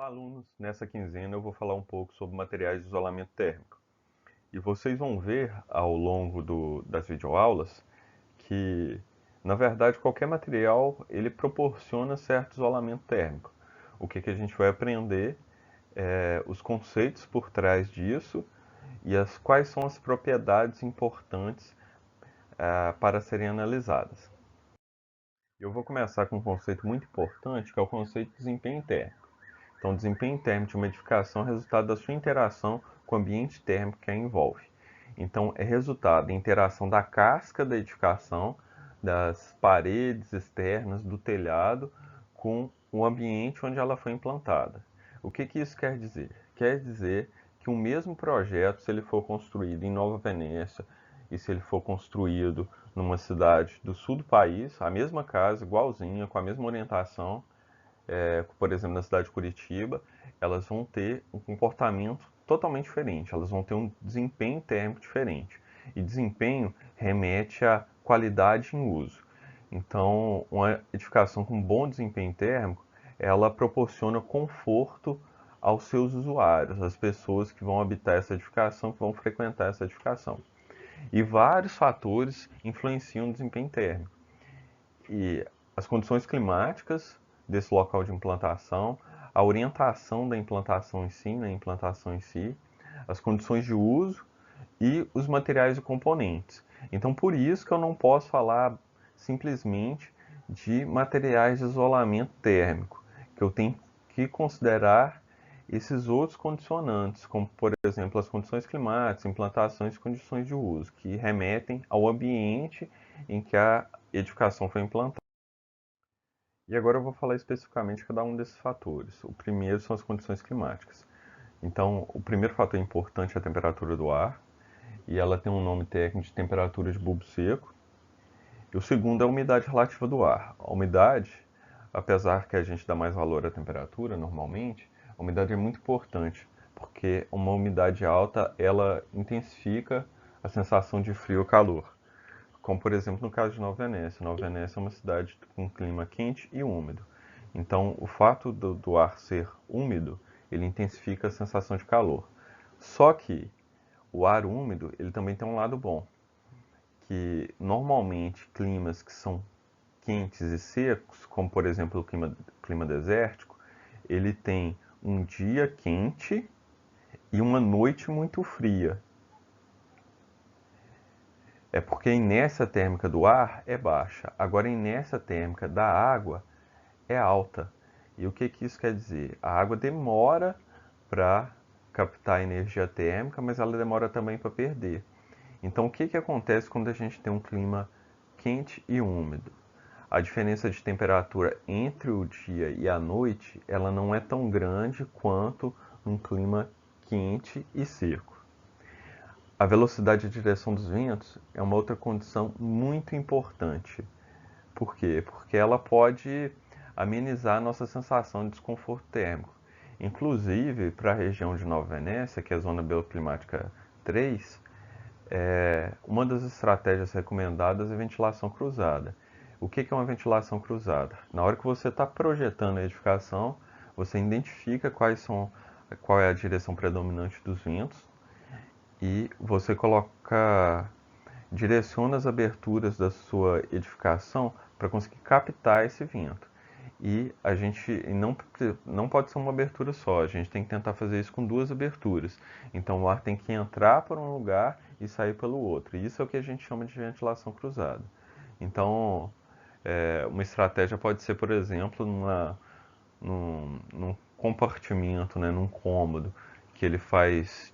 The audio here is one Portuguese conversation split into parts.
Olá, alunos! Nessa quinzena eu vou falar um pouco sobre materiais de isolamento térmico. E vocês vão ver ao longo das videoaulas que, na verdade, qualquer material ele proporciona certo isolamento térmico. O que a gente vai aprender é os conceitos por trás disso e quais são as propriedades importantes para serem analisadas. Eu vou começar com um conceito muito importante, que é o conceito de desempenho térmico. Então, o desempenho térmico de uma edificação é resultado da sua interação com o ambiente térmico que a envolve. Então, é resultado da interação da casca da edificação, das paredes externas, do telhado, com o ambiente onde ela foi implantada. O que isso quer dizer? Quer dizer que o mesmo projeto, se ele for construído em Nova Venécia e se ele for construído numa cidade do sul do país, a mesma casa, igualzinha, com a mesma orientação, por exemplo, na cidade de Curitiba, elas vão ter um comportamento totalmente diferente, elas vão ter um desempenho térmico diferente. E desempenho remete à qualidade em uso. Então, uma edificação com bom desempenho térmico, ela proporciona conforto aos seus usuários, às pessoas que vão habitar essa edificação, que vão frequentar essa edificação. E vários fatores influenciam o desempenho térmico. E as condições climáticas desse local de implantação, a orientação da implantação em si, na implantação em si, as condições de uso e os materiais e componentes. Então, por isso que eu não posso falar simplesmente de materiais de isolamento térmico, que eu tenho que considerar esses outros condicionantes, como, por exemplo, as condições climáticas, implantações e condições de uso, que remetem ao ambiente em que a edificação foi implantada. E agora eu vou falar especificamente de cada um desses fatores. O primeiro são as condições climáticas. Então, o primeiro fator importante é a temperatura do ar, e ela tem um nome técnico de temperatura de bulbo seco. E o segundo é a umidade relativa do ar. A umidade, apesar que a gente dá mais valor à temperatura normalmente, a umidade é muito importante, porque uma umidade alta, ela intensifica a sensação de frio ou calor. Como, por exemplo, no caso de Nova Venécia. Nova Venécia é uma cidade com um clima quente e úmido. Então, o fato do ar ser úmido, ele intensifica a sensação de calor. Só que o ar úmido, ele também tem um lado bom, que normalmente climas que são quentes e secos, como por exemplo o clima desértico, ele tem um dia quente e uma noite muito fria. É porque a inércia térmica do ar é baixa, agora a inércia térmica da água é alta. E o que isso quer dizer? A água demora para captar energia térmica, mas ela demora também para perder. Então, o que acontece quando a gente tem um clima quente e úmido? A diferença de temperatura entre o dia e a noite, ela não é tão grande quanto num clima quente e seco. A velocidade e direção dos ventos é uma outra condição muito importante. Por quê? Porque ela pode amenizar a nossa sensação de desconforto térmico. Inclusive, para a região de Nova Venécia, que é a zona bioclimática 3, uma das estratégias recomendadas é a ventilação cruzada. O que é uma ventilação cruzada? Na hora que você está projetando a edificação, você identifica qual é a direção predominante dos ventos e você direciona as aberturas da sua edificação para conseguir captar esse vento. E a gente não pode ser uma abertura só, a gente tem que tentar fazer isso com duas aberturas. Então o ar tem que entrar por um lugar e sair pelo outro. E isso é o que a gente chama de ventilação cruzada. Então, uma estratégia pode ser, por exemplo, num compartimento, né, num cômodo, que faz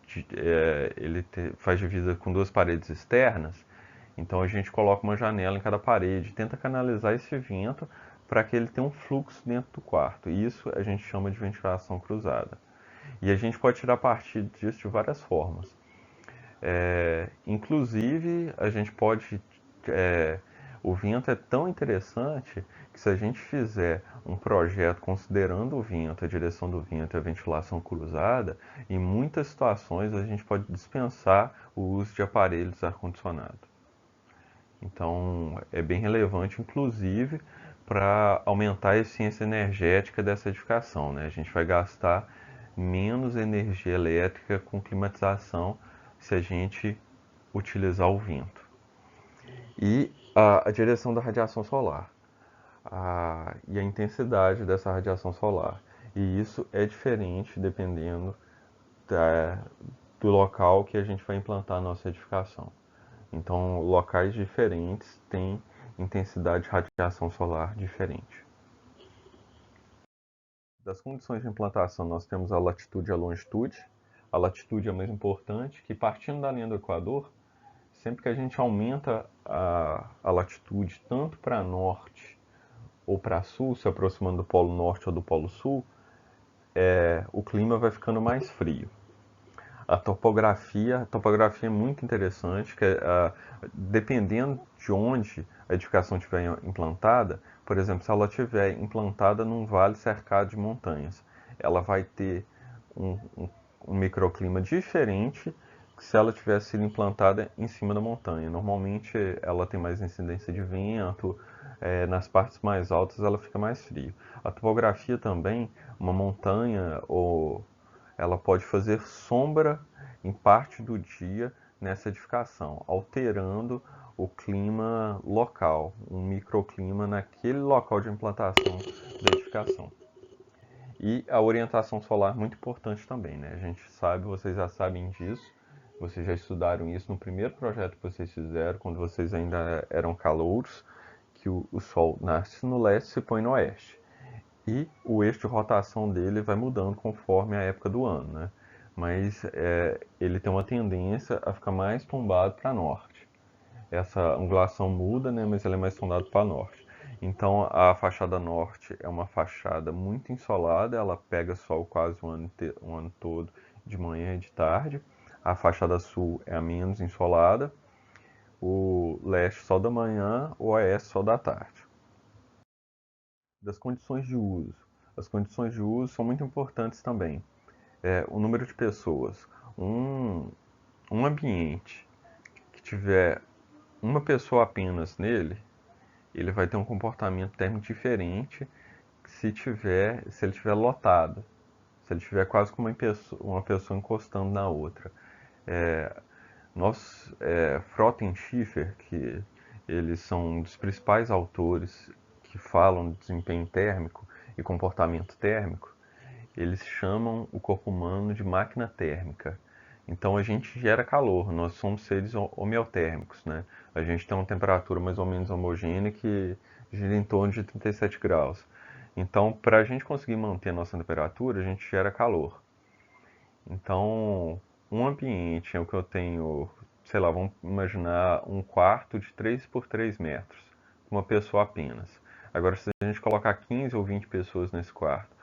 divisa com duas paredes externas. Então a gente coloca uma janela em cada parede, tenta canalizar esse vento para que ele tenha um fluxo dentro do quarto. E isso a gente chama de ventilação cruzada. E a gente pode tirar partido disso de várias formas. Inclusive, a gente pode. O vento é tão interessante que, se a gente fizer um projeto considerando o vento, a direção do vento e a ventilação cruzada, em muitas situações a gente pode dispensar o uso de aparelhos ar-condicionado. Então, é bem relevante, inclusive, para aumentar a eficiência energética dessa edificação, né? A gente vai gastar menos energia elétrica com climatização se a gente utilizar o vento. E a direção da radiação solar e a intensidade dessa radiação solar. E isso é diferente dependendo do local que a gente vai implantar a nossa edificação. Então, locais diferentes têm intensidade de radiação solar diferente. Das condições de implantação, nós temos a latitude e a longitude. A latitude é mais importante, que partindo da linha do Equador, sempre que a gente aumenta a latitude tanto para norte ou para sul, se aproximando do polo norte ou do polo sul, o clima vai ficando mais frio. A topografia é muito interessante, dependendo de onde a edificação estiver implantada, por exemplo, se ela estiver implantada num vale cercado de montanhas, ela vai ter um microclima diferente que se ela tivesse sido implantada em cima da montanha. Normalmente ela tem mais incidência de vento, nas partes mais altas ela fica mais frio. A topografia também, uma montanha ou ela pode fazer sombra em parte do dia nessa edificação, alterando o clima local, um microclima naquele local de implantação da edificação. E a orientação solar é muito importante também, né? A gente sabe, vocês já sabem disso, vocês já estudaram isso no primeiro projeto que vocês fizeram, quando vocês ainda eram calouros, que o Sol nasce no leste e se põe no oeste. E o eixo de rotação dele vai mudando conforme a época do ano, né? Mas ele tem uma tendência a ficar mais tombado para norte. Essa angulação muda, né? Mas ele é mais tombado para norte. Então a fachada norte é uma fachada muito ensolada, ela pega sol quase o ano todo, de manhã e de tarde. A fachada sul é a menos ensolada, o leste sol da manhã, o oeste sol da tarde. Das condições de uso. As condições de uso são muito importantes também. O número de pessoas. Um ambiente que tiver uma pessoa apenas nele, ele vai ter um comportamento térmico diferente se ele estiver lotado. Se ele estiver quase como uma pessoa encostando na outra. Frotten Schiffer, que eles são um dos principais autores que falam de desempenho térmico e comportamento térmico, eles chamam o corpo humano de máquina térmica. Então a gente gera calor, nós somos seres homeotérmicos, né? A gente tem uma temperatura mais ou menos homogênea que gira em torno de 37 graus. Então, para a gente conseguir manter a nossa temperatura, a gente gera calor. Então, um ambiente em que eu tenho, sei lá, vamos imaginar um quarto de 3 por 3 metros, uma pessoa apenas. Agora, se a gente colocar 15 ou 20 pessoas nesse quarto,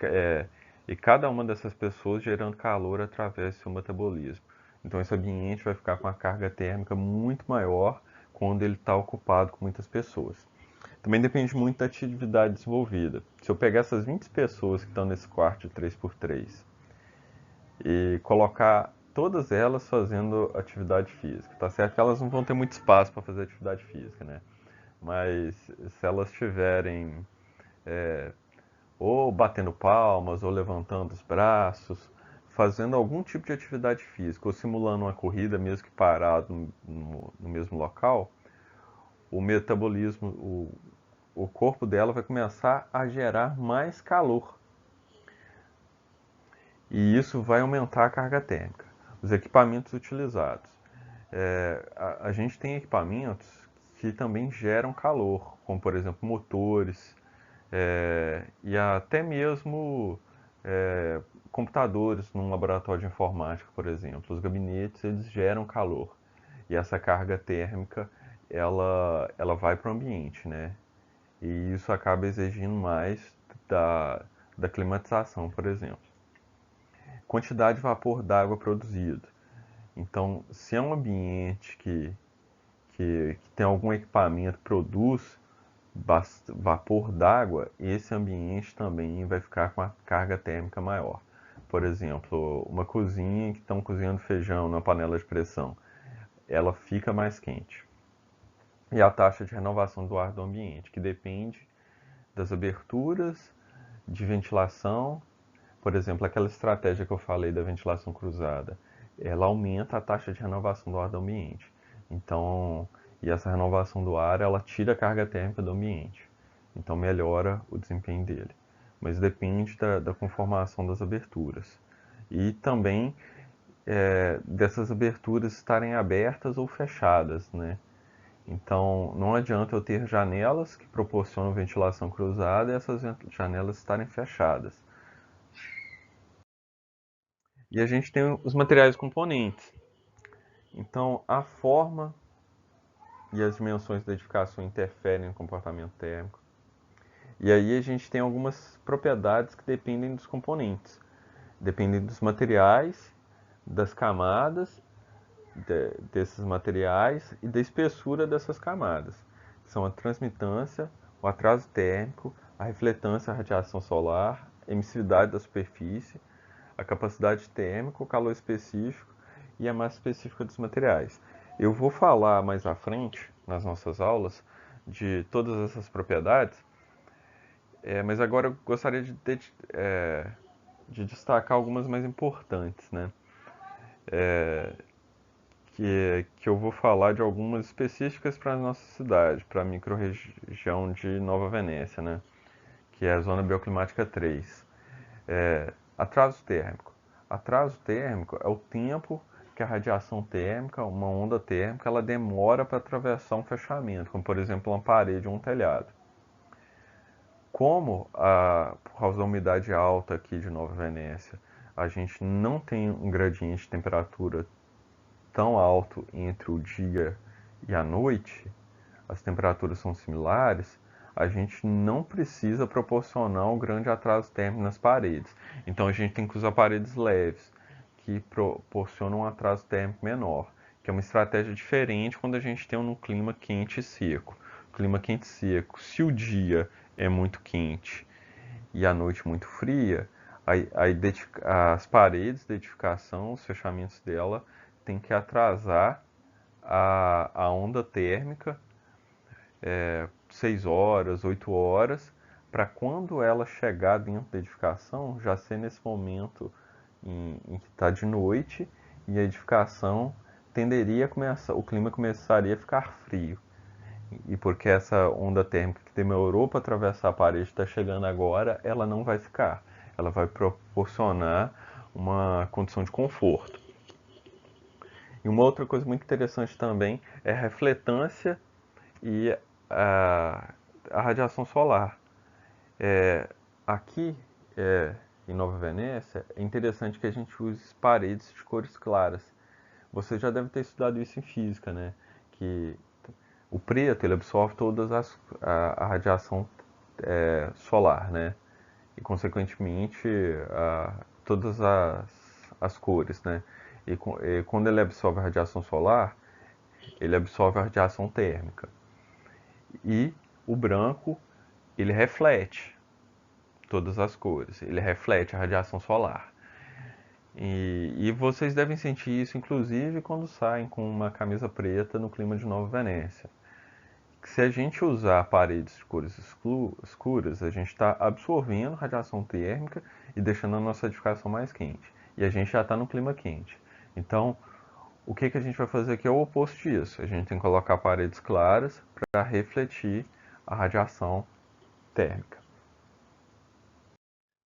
é, e cada uma dessas pessoas gerando calor através do seu metabolismo. Então, esse ambiente vai ficar com uma carga térmica muito maior quando ele está ocupado com muitas pessoas. Também depende muito da atividade desenvolvida. Se eu pegar essas 20 pessoas que estão nesse quarto de 3 por 3 e colocar todas elas fazendo atividade física. Tá certo que elas não vão ter muito espaço para fazer atividade física, né? Mas se elas tiverem ou batendo palmas, ou levantando os braços, fazendo algum tipo de atividade física, ou simulando uma corrida, mesmo que parado no mesmo local, o metabolismo, o corpo dela vai começar a gerar mais calor. E isso vai aumentar a carga térmica. Os equipamentos utilizados. A gente tem equipamentos que também geram calor, como por exemplo motores, e até mesmo computadores num laboratório de informática, por exemplo. Os gabinetes eles geram calor e essa carga térmica ela vai para o ambiente, né? E isso acaba exigindo mais da climatização, por exemplo. Quantidade de vapor d'água produzido. Então, se é um ambiente que tem algum equipamento que produz vapor d'água, esse ambiente também vai ficar com a carga térmica maior. Por exemplo, uma cozinha que estão cozinhando feijão na panela de pressão, ela fica mais quente. e a taxa de renovação do ar do ambiente, que depende das aberturas de ventilação. Por exemplo, aquela estratégia que eu falei da ventilação cruzada, ela aumenta a taxa de renovação do ar do ambiente. Então, e essa renovação do ar, ela tira a carga térmica do ambiente. Então, melhora o desempenho dele. Mas depende da conformação das aberturas. E também dessas aberturas estarem abertas ou fechadas, né? Então, não adianta eu ter janelas que proporcionam ventilação cruzada e essas janelas estarem fechadas. E a gente tem os materiais componentes. Então, a forma e as dimensões da edificação interferem no comportamento térmico. E aí a gente tem algumas propriedades que dependem dos componentes, dependem dos materiais, das camadas desses materiais e da espessura dessas camadas. São a transmitância, o atraso térmico, a refletância, a radiação solar, a emissividade da superfície, a capacidade térmica, o calor específico e a massa específica dos materiais. Eu vou falar mais à frente, nas nossas aulas, de todas essas propriedades, mas agora eu gostaria de destacar algumas mais importantes, né? Que eu vou falar de algumas específicas para a nossa cidade, para a microrregião de Nova Venécia, né? Que é a zona bioclimática 3. Atraso térmico. Atraso térmico é o tempo que a radiação térmica, uma onda térmica, ela demora para atravessar um fechamento, como por exemplo uma parede ou um telhado. Por causa da umidade alta aqui de Nova Venécia, a gente não tem um gradiente de temperatura tão alto entre o dia e a noite, as temperaturas são similares, a gente não precisa proporcionar um grande atraso térmico nas paredes. Então a gente tem que usar paredes leves, que proporcionam um atraso térmico menor, que é uma estratégia diferente quando a gente tem um clima quente e seco. Clima quente e seco, se o dia é muito quente e a noite muito fria, as paredes da edificação, os fechamentos dela, tem que atrasar a onda térmica 6 horas, 8 horas, para quando ela chegar dentro da edificação, já ser nesse momento em que está de noite e a edificação tenderia a começar, o clima começaria a ficar frio. E porque essa onda térmica que demorou para atravessar a parede está chegando agora, ela não vai ficar. Ela vai proporcionar uma condição de conforto. E uma outra coisa muito interessante também é a refletância e a radiação solar. Aqui em Nova Venécia, é interessante que a gente use paredes de cores claras. Você já deve ter estudado isso em física, né? Que o preto ele absorve a radiação solar, né? E consequentemente todas as cores, né? E quando ele absorve a radiação solar, ele absorve a radiação térmica. E o branco ele reflete todas as cores, ele reflete a radiação solar. E vocês devem sentir isso, inclusive, quando saem com uma camisa preta no clima de Nova Venécia. Se a gente usar paredes de cores escuras, a gente está absorvendo radiação térmica e deixando a nossa edificação mais quente. E a gente já está no clima quente. Então, o que a gente vai fazer aqui é o oposto disso. A gente tem que colocar paredes claras para refletir a radiação térmica.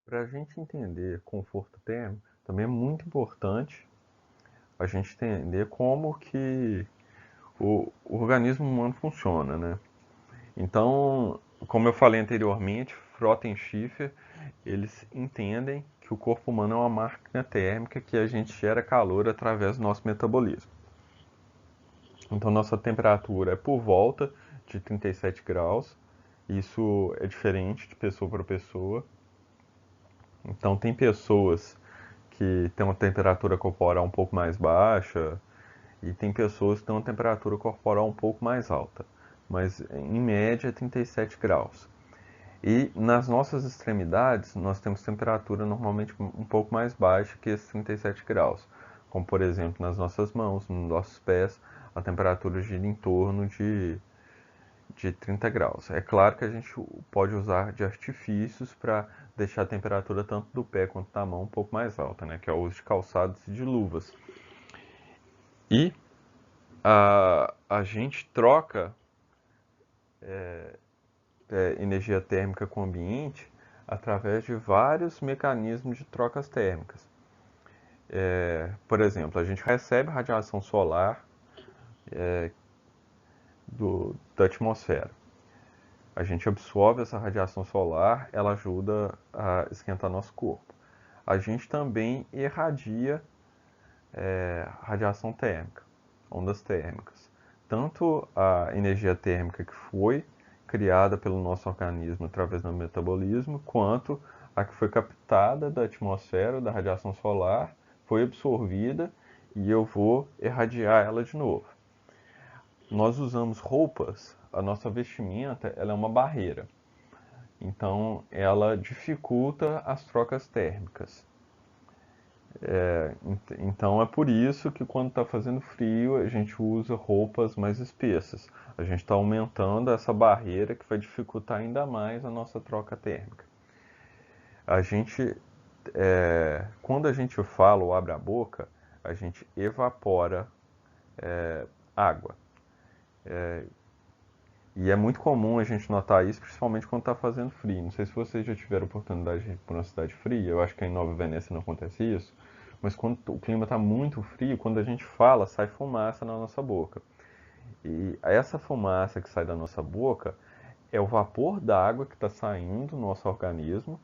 Para a gente entender conforto térmico, também é muito importante a gente entender como que o organismo humano funciona, né? Então, como eu falei anteriormente, Frota e Schiffer, eles entendem que o corpo humano é uma máquina térmica que a gente gera calor através do nosso metabolismo. Então, nossa temperatura é por volta de 37 graus. Isso é diferente de pessoa para pessoa. Então, tem pessoas que têm uma temperatura corporal um pouco mais baixa e tem pessoas que têm uma temperatura corporal um pouco mais alta, mas em média é 37 graus. E nas nossas extremidades nós temos temperatura normalmente um pouco mais baixa que esses 37 graus, como por exemplo nas nossas mãos, nos nossos pés, a temperatura gira em torno de de 30 graus. É claro que a gente pode usar de artifícios para deixar a temperatura tanto do pé quanto da mão um pouco mais alta, né? Que é o uso de calçados e de luvas. E a gente troca energia térmica com o ambiente através de vários mecanismos de trocas térmicas. Por exemplo, a gente recebe radiação solar da atmosfera. A gente absorve essa radiação solar, ela ajuda a esquentar nosso corpo. A gente também irradia radiação térmica, ondas térmicas. Tanto a energia térmica que foi criada pelo nosso organismo através do metabolismo, quanto a que foi captada da atmosfera, da radiação solar, foi absorvida e eu vou irradiar ela de novo. Nós usamos roupas, a nossa vestimenta ela é uma barreira. Então, ela dificulta as trocas térmicas. Então, é por isso que quando está fazendo frio, a gente usa roupas mais espessas. A gente está aumentando essa barreira que vai dificultar ainda mais a nossa troca térmica. A gente, quando a gente fala ou abre a boca, a gente evapora água. E é muito comum a gente notar isso, principalmente quando está fazendo frio. Não sei se vocês já tiveram oportunidade de ir para uma cidade fria, eu acho que em Nova Venécia não acontece isso, mas quando o clima está muito frio, quando a gente fala, sai fumaça na nossa boca. E essa fumaça que sai da nossa boca é o vapor da água que está saindo do nosso organismo,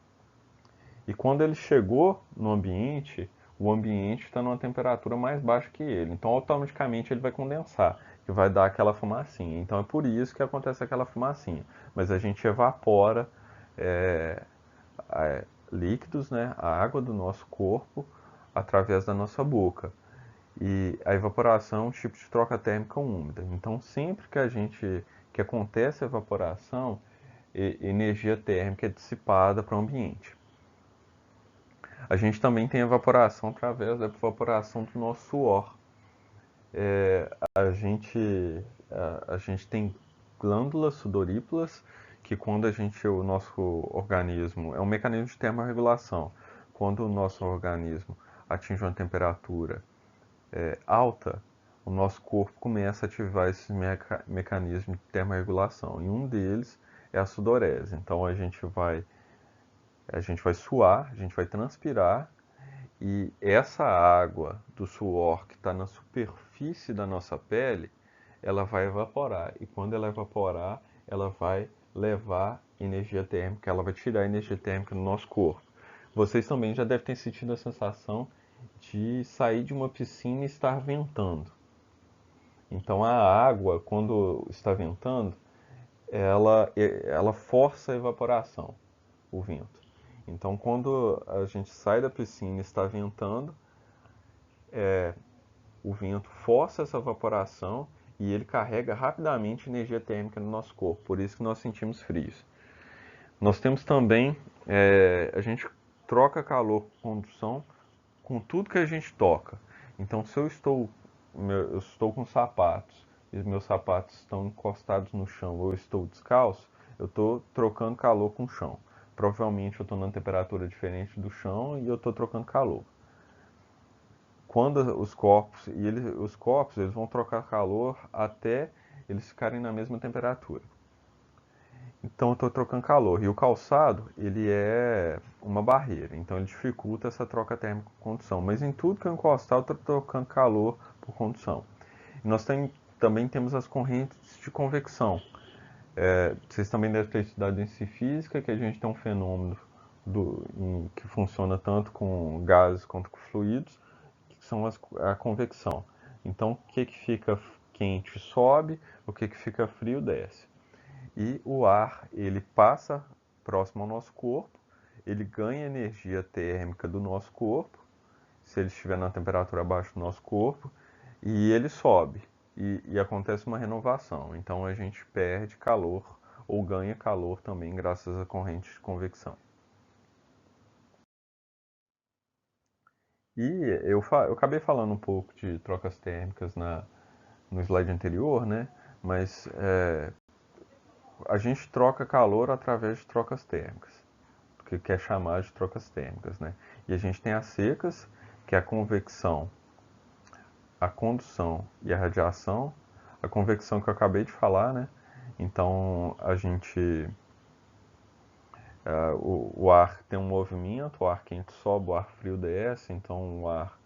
e quando ele chegou no ambiente, o ambiente está numa temperatura mais baixa que ele. Então, automaticamente, ele vai condensar e vai dar aquela fumacinha. Então, é por isso que acontece aquela fumacinha. Mas a gente evapora é, líquidos, né, a água do nosso corpo, através da nossa boca. E a evaporação é um tipo de troca térmica úmida. Então, sempre que acontece a evaporação, energia térmica é dissipada para o ambiente. A gente também tem evaporação através da evaporação do nosso suor. A gente tem glândulas sudoríparas que quando o nosso organismo, é um mecanismo de termorregulação, quando o nosso organismo atinge uma temperatura alta, o nosso corpo começa a ativar esses mecanismos de termorregulação. E um deles é a sudorese. Então a gente vai suar, a gente vai transpirar e essa água do suor que está na superfície da nossa pele, ela vai evaporar. E quando ela evaporar, ela vai levar energia térmica, ela vai tirar a energia térmica do nosso corpo. Vocês também já devem ter sentido a sensação de sair de uma piscina e estar ventando. Então a água, quando está ventando, ela força a evaporação, o vento. Então, quando a gente sai da piscina e está ventando, o vento força essa evaporação e ele carrega rapidamente energia térmica no nosso corpo, por isso que nós sentimos frios. Nós temos também, a gente troca calor com condução com tudo que a gente toca. Então, se eu estou com sapatos e os meus sapatos estão encostados no chão ou eu estou descalço, eu estou trocando calor com o chão. Provavelmente eu estou numa temperatura diferente do chão e eu estou trocando calor. Quando os corpos eles vão trocar calor até eles ficarem na mesma temperatura. Então eu estou trocando calor. E o calçado, ele é uma barreira, então ele dificulta essa troca térmica por condução. Mas em tudo que eu encostar, eu estou trocando calor por condução. E nós também temos as correntes de convecção. Vocês também devem ter estudado em física, que a gente tem um fenômeno que funciona tanto com gases quanto com fluidos, que são a convecção. Então, o que fica quente sobe, o que fica frio desce. E o ar, ele passa próximo ao nosso corpo, ele ganha energia térmica do nosso corpo, se ele estiver na temperatura abaixo do nosso corpo, e ele sobe. E acontece uma renovação. Então a gente perde calor ou ganha calor também graças à corrente de convecção. E eu acabei falando um pouco de trocas térmicas no slide anterior, né? Mas a gente troca calor através de trocas térmicas, que é chamado de trocas térmicas, né? E a gente tem as secas, que é a convecção, a condução e a radiação. A convecção que eu acabei de falar, né? Então a gente, o ar tem um movimento, o ar quente sobe, o ar frio desce, então o ar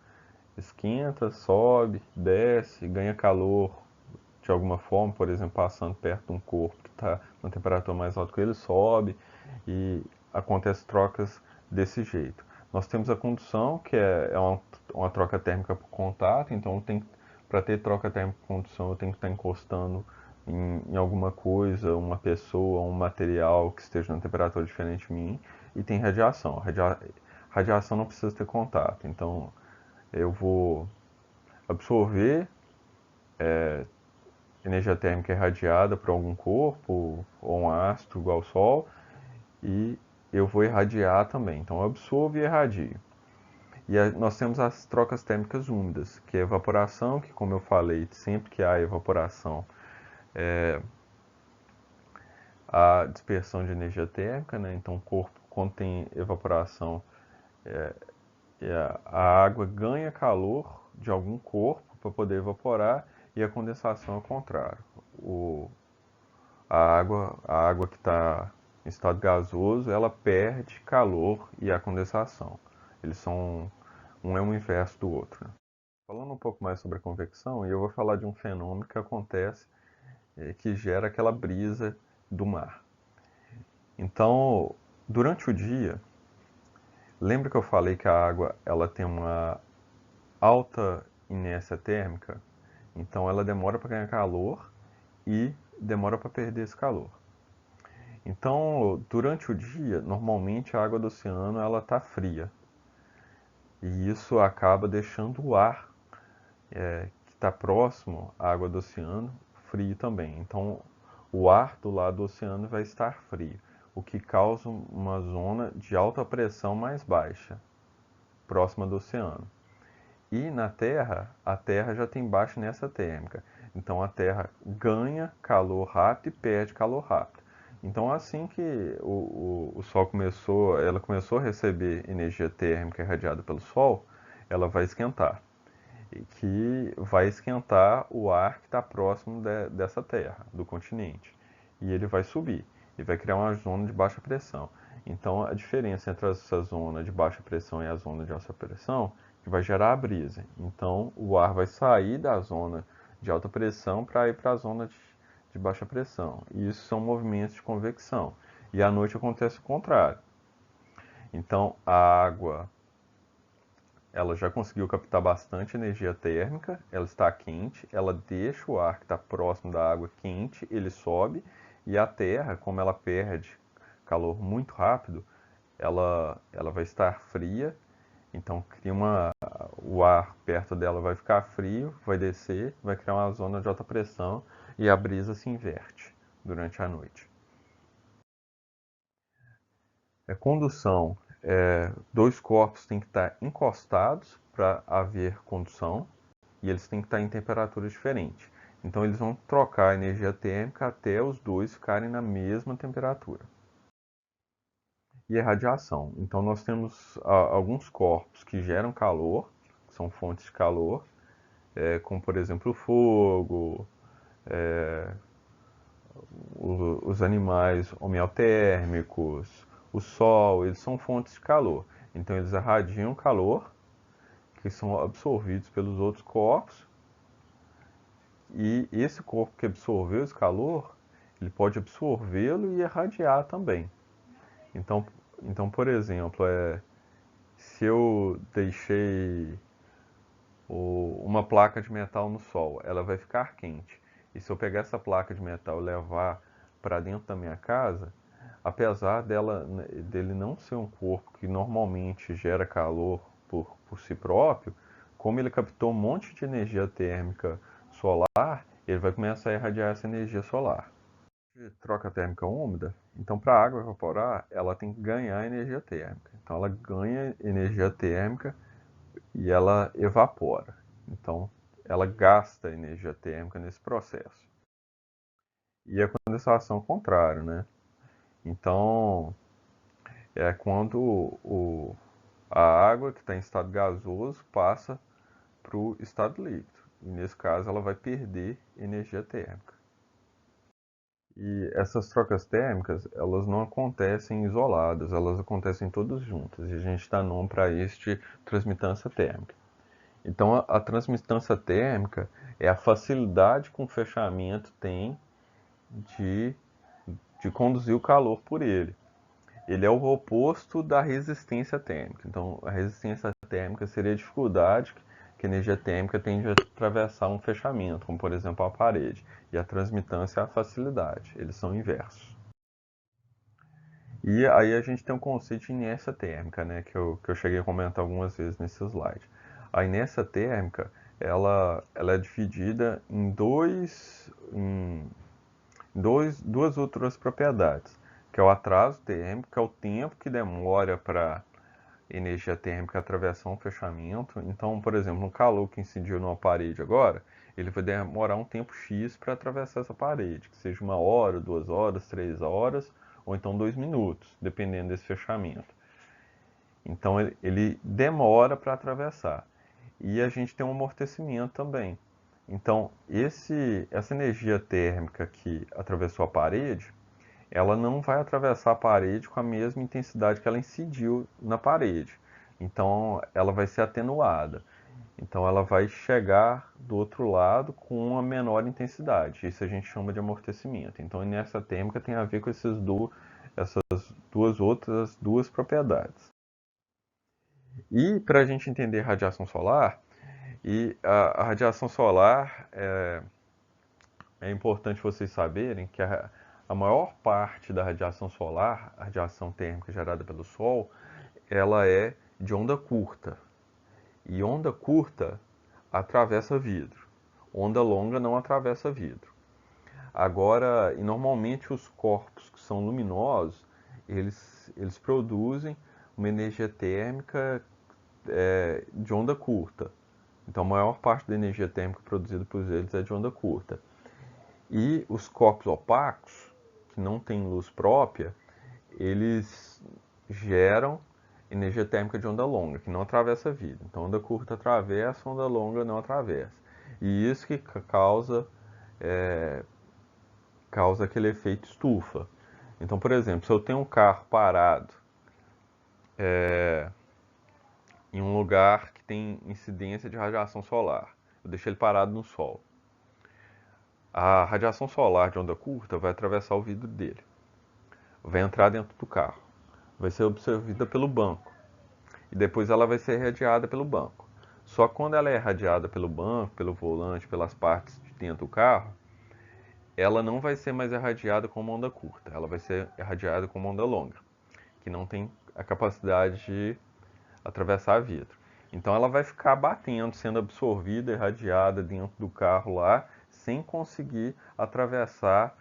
esquenta, sobe, desce, ganha calor de alguma forma, por exemplo, passando perto de um corpo que está numa temperatura mais alta que ele, sobe e acontece trocas desse jeito. Nós temos a condução, que é uma troca térmica por contato, então para ter troca térmica por condução eu tenho que estar encostando em alguma coisa, uma pessoa, um material que esteja numa temperatura diferente de mim, e tem radiação. Radiação não precisa ter contato, então eu vou absorver energia térmica irradiada para algum corpo ou um astro igual ao Sol, e eu vou irradiar também. Então eu absorvo e irradio. E nós temos as trocas térmicas úmidas, que é a evaporação, que como eu falei, sempre que há evaporação, há dispersão de energia térmica, né? Então o corpo, quando tem evaporação, a água ganha calor de algum corpo para poder evaporar, e a condensação é o contrário. A água que está em estado gasoso, ela perde calor, e a condensação. Eles são, um é o inverso do outro, né? Falando um pouco mais sobre a convecção, eu vou falar de um fenômeno que acontece, que gera aquela brisa do mar. Então, durante o dia, lembra que eu falei que a água ela tem uma alta inércia térmica? Então ela demora para ganhar calor e demora para perder esse calor. Então, durante o dia, normalmente a água do oceano ela está fria, e isso acaba deixando o ar que está próximo à água do oceano frio também. Então, o ar do lado do oceano vai estar frio, o que causa uma zona de alta pressão mais baixa, próxima do oceano. E na Terra, a Terra já tem baixa inércia térmica. Então a Terra ganha calor rápido e perde calor rápido. Então assim que o Sol ela começou a receber energia térmica irradiada pelo Sol, ela vai esquentar. E que vai esquentar o ar que está próximo dessa Terra, do continente. E ele vai subir e vai criar uma zona de baixa pressão. Então a diferença entre essa zona de baixa pressão e a zona de alta pressão que vai gerar a brisa. Então o ar vai sair da zona de alta pressão para ir para a zona de baixa pressão. E isso são movimentos de convecção. E à noite acontece o contrário. Então a água ela já conseguiu captar bastante energia térmica, ela está quente, ela deixa o ar que está próximo da água quente, ele sobe, e a Terra, como ela perde calor muito rápido, ela vai estar fria, então o ar perto dela vai ficar frio, vai descer, vai criar uma zona de alta pressão, e a brisa se inverte durante a noite. Condução. Dois corpos têm que estar encostados para haver condução, e eles têm que estar em temperaturas diferentes. Então eles vão trocar a energia térmica até os dois ficarem na mesma temperatura. E a radiação. Então nós temos alguns corpos que geram calor, que são fontes de calor, como por exemplo o fogo, os animais homeotérmicos, o sol, eles são fontes de calor. Então eles irradiam calor, que são absorvidos pelos outros corpos, e esse corpo que absorveu esse calor, ele pode absorvê-lo e irradiar também. Então, por exemplo, se eu deixei uma placa de metal no sol, ela vai ficar quente. E se eu pegar essa placa de metal e levar para dentro da minha casa, apesar dele não ser um corpo que normalmente gera calor por si próprio, como ele captou um monte de energia térmica solar, ele vai começar a irradiar essa energia solar. Troca térmica úmida, então para a água evaporar, ela tem que ganhar energia térmica. Então ela ganha energia térmica e ela evapora. Então ela gasta energia térmica nesse processo. e a condensação ao contrário, né? Então, é quando a água que está em estado gasoso passa para o estado líquido. E nesse caso ela vai perder energia térmica. E essas trocas térmicas, elas não acontecem isoladas, elas acontecem todas juntas. E a gente dá nome para isso de transmitância térmica. Então, a transmitância térmica é a facilidade que um fechamento tem de, de conduzir o calor por ele. Ele é o oposto da resistência térmica. Então, a resistência térmica seria a dificuldade que a energia térmica tem de atravessar um fechamento, como por exemplo a parede. E a transmitância é a facilidade. Eles são inversos. E aí a gente tem um conceito de inércia térmica, né, que eu cheguei a comentar algumas vezes nesse slide. A inércia térmica, ela é dividida em duas outras propriedades, que é o atraso térmico, que é o tempo que demora para energia térmica atravessar um fechamento. Então, por exemplo, um calor que incidiu numa parede agora, ele vai demorar um tempo X para atravessar essa parede, que seja 1 hora, 2 horas, 3 horas, ou então 2 minutos, dependendo desse fechamento. Então ele demora para atravessar. E a gente tem um amortecimento também. Então, essa energia térmica que atravessou a parede, ela não vai atravessar a parede com a mesma intensidade que ela incidiu na parede. Então, ela vai ser atenuada. Então, ela vai chegar do outro lado com uma menor intensidade. Isso a gente chama de amortecimento. Então, a inércia térmica tem a ver com essas duas propriedades. E para a gente entender radiação solar, a radiação solar é importante vocês saberem que a maior parte da radiação solar, a radiação térmica gerada pelo Sol, ela é de onda curta. E onda curta atravessa vidro. Onda longa não atravessa vidro. Agora, e normalmente os corpos que são luminosos, eles produzem uma energia térmica de onda curta. Então, a maior parte da energia térmica produzida por eles é de onda curta. E os corpos opacos, que não têm luz própria, eles geram energia térmica de onda longa, que não atravessa vidro. Então, onda curta atravessa, onda longa não atravessa. E isso que causa aquele efeito estufa. Então, por exemplo, se eu tenho um carro parado em um lugar que tem incidência de radiação solar, eu deixo ele parado no sol. A radiação solar de onda curta vai atravessar o vidro dele, vai entrar dentro do carro, vai ser absorvida pelo banco e depois ela vai ser irradiada pelo banco. Só que quando ela é irradiada pelo banco, pelo volante, pelas partes de dentro do carro, ela não vai ser mais irradiada como onda curta, ela vai ser irradiada como onda longa, que não tem a capacidade de atravessar vidro. Então ela vai ficar batendo, sendo absorvida, irradiada dentro do carro lá, sem conseguir atravessar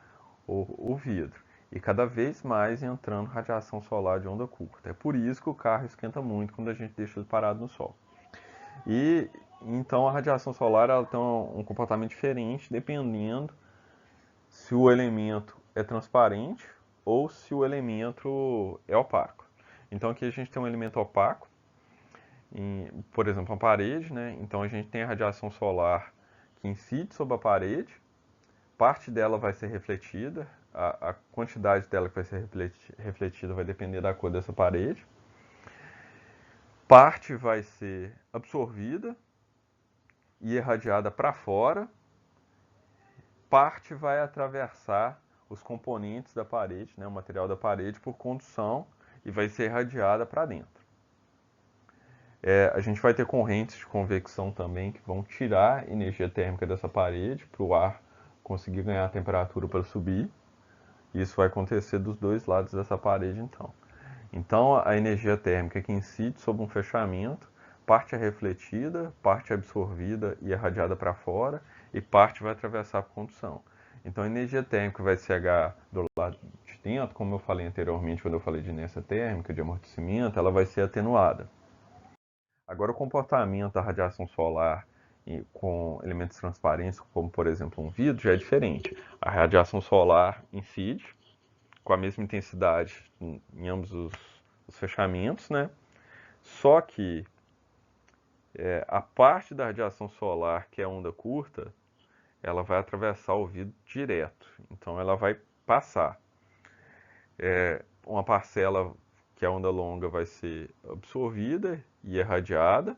o vidro. E cada vez mais entrando radiação solar de onda curta. É por isso que o carro esquenta muito quando a gente deixa ele parado no sol. E então a radiação solar ela tem um comportamento diferente dependendo se o elemento é transparente ou se o elemento é opaco. Então aqui a gente tem um elemento opaco, por exemplo, uma parede, né? Então a gente tem a radiação solar que incide sobre a parede, parte dela vai ser refletida, a quantidade dela que vai ser refletida vai depender da cor dessa parede, parte vai ser absorvida e irradiada para fora, parte vai atravessar os componentes da parede, né, o material da parede, por condução e vai ser irradiada para dentro. A gente vai ter correntes de convecção também que vão tirar energia térmica dessa parede para o ar conseguir ganhar temperatura para subir. Isso vai acontecer dos dois lados dessa parede, então. Então, a energia térmica que incide sobre um fechamento, parte é refletida, parte é absorvida e irradiada para fora, e parte vai atravessar por condução. Então, a energia térmica vai chegar do lado de dentro, como eu falei anteriormente, quando eu falei de inércia térmica, de amortecimento, ela vai ser atenuada. Agora, o comportamento da radiação solar com elementos transparentes, como por exemplo um vidro, já é diferente. A radiação solar incide com a mesma intensidade em ambos os fechamentos, né? Só que a parte da radiação solar que é onda curta, ela vai atravessar o vidro direto. Então ela vai passar. Uma parcela que é onda longa vai ser absorvida e irradiada,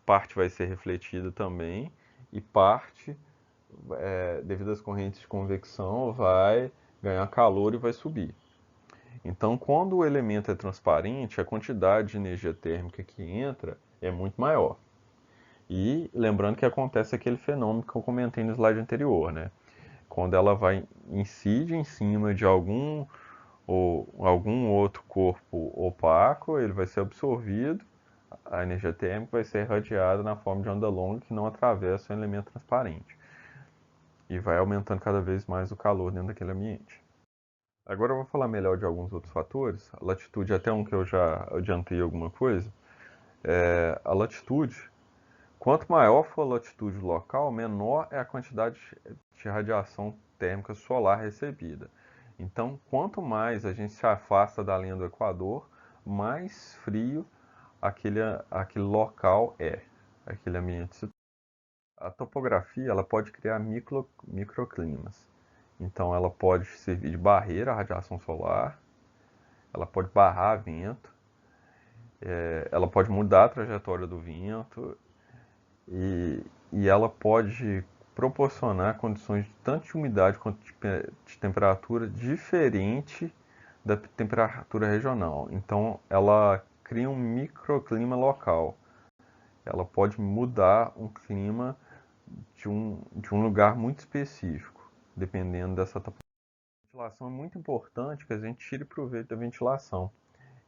parte vai ser refletida também, e parte, devido às correntes de convecção, vai ganhar calor e vai subir. Então, quando o elemento é transparente, a quantidade de energia térmica que entra é muito maior. E lembrando que acontece aquele fenômeno que eu comentei no slide anterior, né? Quando ela vai incide em cima de algum outro corpo opaco, ele vai ser absorvido, a energia térmica vai ser irradiada na forma de onda longa que não atravessa o elemento transparente. E vai aumentando cada vez mais o calor dentro daquele ambiente. Agora eu vou falar melhor de alguns outros fatores. A latitude é até um que eu já adiantei alguma coisa. A latitude, quanto maior for a latitude local, menor é a quantidade de radiação térmica solar recebida. Então, quanto mais a gente se afasta da linha do Equador, mais frio aquele local aquele ambiente. A topografia ela pode criar microclimas. Então, ela pode servir de barreira à radiação solar, ela pode barrar vento, ela pode mudar a trajetória do vento e ela pode proporcionar condições de tanto de umidade quanto de temperatura diferente da temperatura regional. Então, ela cria um microclima local. Ela pode mudar um clima de um lugar muito específico, dependendo dessa topografia. A ventilação é muito importante que a gente tire proveito da ventilação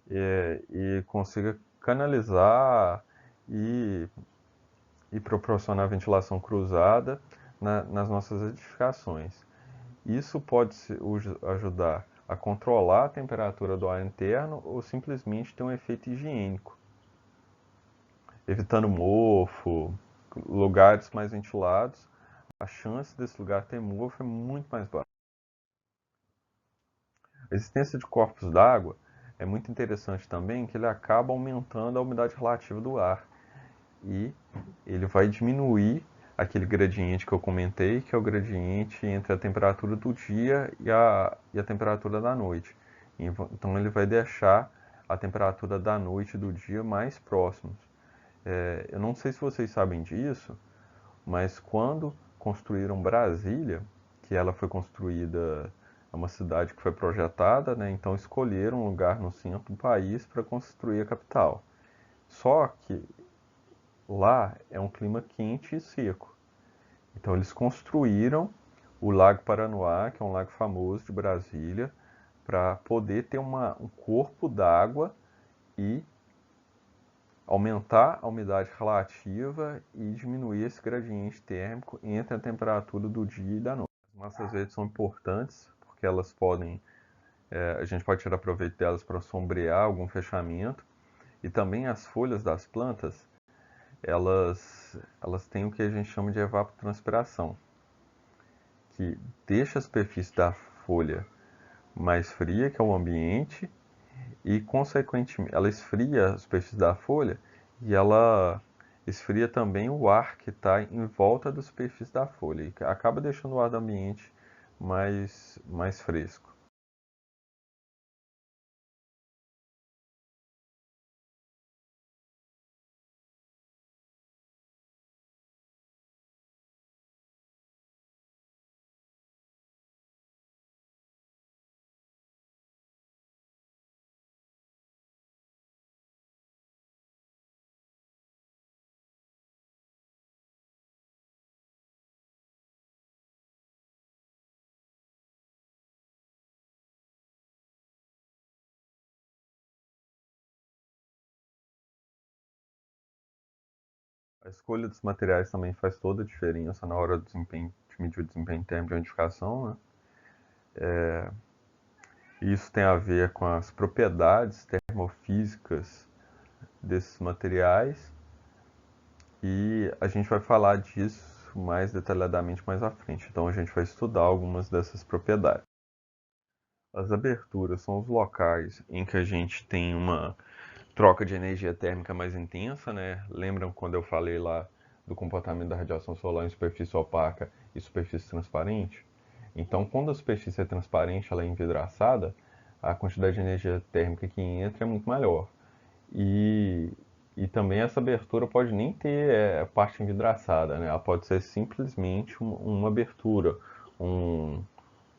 e consiga canalizar e, e proporcionar ventilação cruzada nas nossas edificações. Isso pode ajudar a controlar a temperatura do ar interno ou simplesmente ter um efeito higiênico, evitando mofo, lugares mais ventilados. A chance desse lugar ter mofo é muito mais baixa. A existência de corpos d'água é muito interessante também, que ele acaba aumentando a umidade relativa do ar e ele vai diminuir aquele gradiente que eu comentei, que é o gradiente entre a temperatura do dia e a temperatura da noite. Então ele vai deixar a temperatura da noite e do dia mais próximos. Eu não sei se vocês sabem disso, mas quando construíram Brasília, que ela foi construída, é uma cidade que foi projetada, né? Então escolheram um lugar no centro do país para construir a capital. Só que lá é um clima quente e seco. Então eles construíram o Lago Paranoá, que é um lago famoso de Brasília, para poder ter um corpo d'água e aumentar a umidade relativa e diminuir esse gradiente térmico entre a temperatura do dia e da noite. As massas verdes são importantes porque elas podem, a gente pode tirar proveito delas para sombrear algum fechamento e também as folhas das plantas, elas têm o que a gente chama de evapotranspiração, que deixa a superfície da folha mais fria, que é o ambiente, e consequentemente ela esfria a superfície da folha e ela esfria também o ar que está em volta da superfície da folha e acaba deixando o ar do ambiente mais fresco. A escolha dos materiais também faz toda a diferença na hora do desempenho, de medir o desempenho térmico de uma edificação, né? Isso tem a ver com as propriedades termofísicas desses materiais E a gente vai falar disso mais detalhadamente mais à frente. Então a gente vai estudar algumas dessas propriedades. As aberturas são os locais em que a gente tem uma troca de energia térmica mais intensa, né? Lembram quando eu falei lá do comportamento da radiação solar em superfície opaca e superfície transparente? Então, quando a superfície é transparente, ela é envidraçada, a quantidade de energia térmica que entra é muito maior. E, e também essa abertura pode nem ter parte envidraçada, né? Ela pode ser simplesmente uma abertura, um,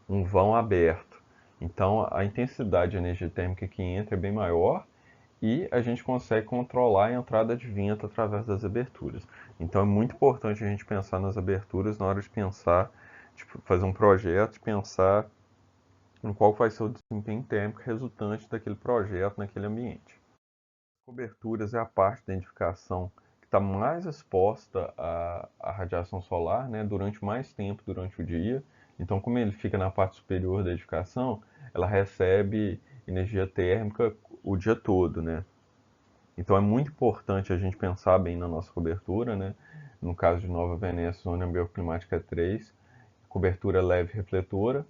um vão aberto. Então, a intensidade de energia térmica que entra é bem maior e a gente consegue controlar a entrada de vento através das aberturas. Então é muito importante a gente pensar nas aberturas na hora de pensar, tipo, fazer um projeto e pensar em qual vai ser o desempenho térmico resultante daquele projeto naquele ambiente. Coberturas é a parte da edificação que está mais exposta à radiação solar, né, durante mais tempo durante o dia. Então, como ele fica na parte superior da edificação, ela recebe energia térmica o dia todo, né? Então é muito importante a gente pensar bem na nossa cobertura, né? No caso de Nova Venécia, zona bioclimática 3, cobertura leve refletora,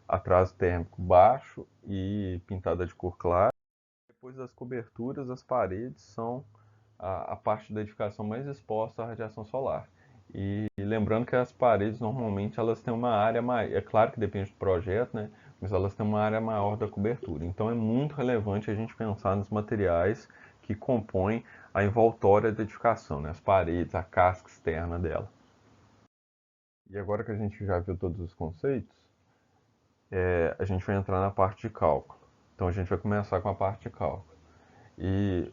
atraso térmico baixo e pintada de cor clara. Depois das coberturas, as paredes são a parte da edificação mais exposta à radiação solar. E lembrando que as paredes normalmente elas têm uma área maior, é claro que depende do projeto, né? Mas elas têm uma área maior da cobertura. Então é muito relevante a gente pensar nos materiais que compõem a envoltória da edificação, né? As paredes, a casca externa dela. E agora que a gente já viu todos os conceitos, a gente vai entrar na parte de cálculo. Então a gente vai começar com a parte de cálculo. E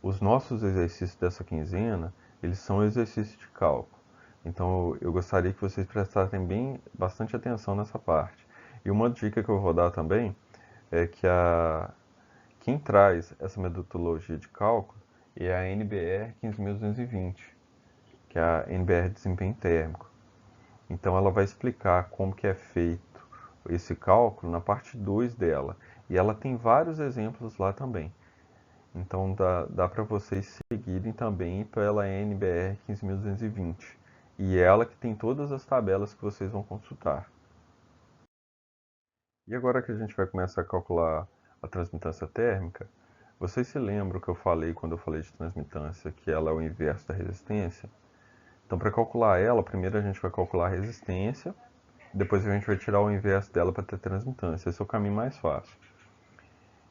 os nossos exercícios dessa quinzena, eles são exercícios de cálculo. Então eu gostaria que vocês prestassem bastante atenção nessa parte. E uma dica que eu vou dar também é que quem traz essa metodologia de cálculo é a NBR 15220, que é a NBR de desempenho térmico. Então ela vai explicar como que é feito esse cálculo na parte 2 dela. E ela tem vários exemplos lá também. Então dá para vocês seguirem também pela NBR 15220. E ela que tem todas as tabelas que vocês vão consultar. E agora que a gente vai começar a calcular a transmitância térmica, vocês se lembram que eu falei quando eu falei de transmitância que ela é o inverso da resistência? Então para calcular ela, primeiro a gente vai calcular a resistência, depois a gente vai tirar o inverso dela para ter transmitância. Esse é o caminho mais fácil.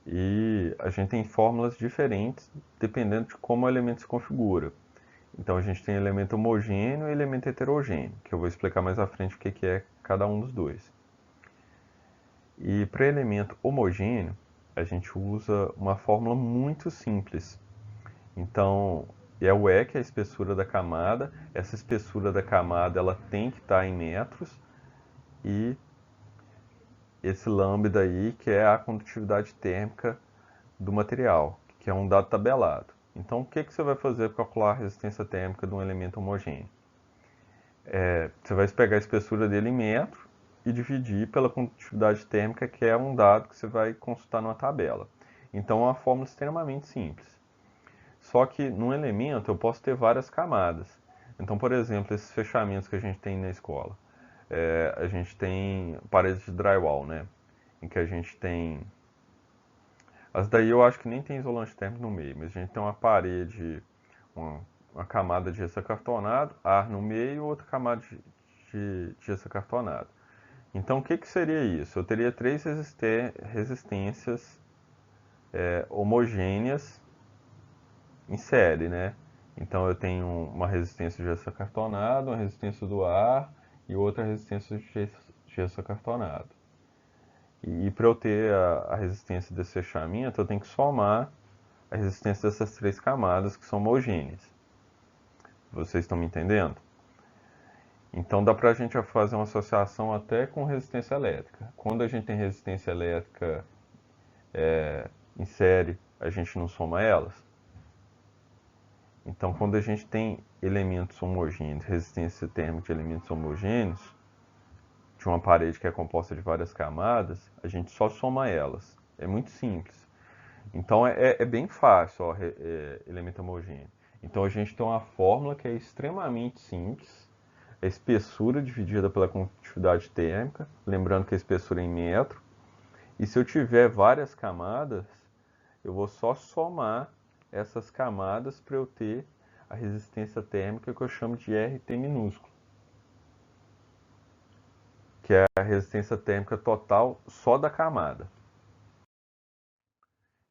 E a gente tem fórmulas diferentes dependendo de como o elemento se configura. Então a gente tem elemento homogêneo e elemento heterogêneo, que eu vou explicar mais à frente o que é cada um dos dois. E para elemento homogêneo, a gente usa uma fórmula muito simples. Então, é o E, que é a espessura da camada. Essa espessura da camada ela tem que estar em metros. E esse lambda aí, que é a condutividade térmica do material, que é um dado tabelado. Então, o que você vai fazer para calcular a resistência térmica de um elemento homogêneo? Você vai pegar a espessura dele em metro e dividir pela condutividade térmica, que é um dado que você vai consultar numa tabela. Então, é uma fórmula extremamente simples. Só que num elemento eu posso ter várias camadas. Então, por exemplo, esses fechamentos que a gente tem na escola. A gente tem paredes de drywall, né? Em que a gente tem. As daí eu acho que nem tem isolante térmico no meio, mas a gente tem uma parede, uma, uma camada de gesso acartonado, ar no meio e outra camada de gesso acartonado. Então, o que, que seria isso? Eu teria três resistências homogêneas em série, né? Então, eu tenho uma resistência de gesso acartonado, uma resistência do ar e outra resistência de gesso acartonado. E para eu ter a resistência desse fechamento, eu tenho que somar a resistência dessas três camadas que são homogêneas. Vocês estão me entendendo? Então dá para a gente fazer uma associação até com resistência elétrica. Quando a gente tem resistência elétrica em série, a gente não soma elas. Então quando a gente tem elementos homogêneos, resistência térmica de elementos homogêneos, de uma parede que é composta de várias camadas, a gente só soma elas. É muito simples. Então é bem fácil, ó, elemento homogêneo. Então a gente tem uma fórmula que é extremamente simples, a espessura dividida pela condutividade térmica, lembrando que a espessura é em metro, e se eu tiver várias camadas, eu vou só somar essas camadas para eu ter a resistência térmica que eu chamo de RT minúsculo, que é a resistência térmica total só da camada.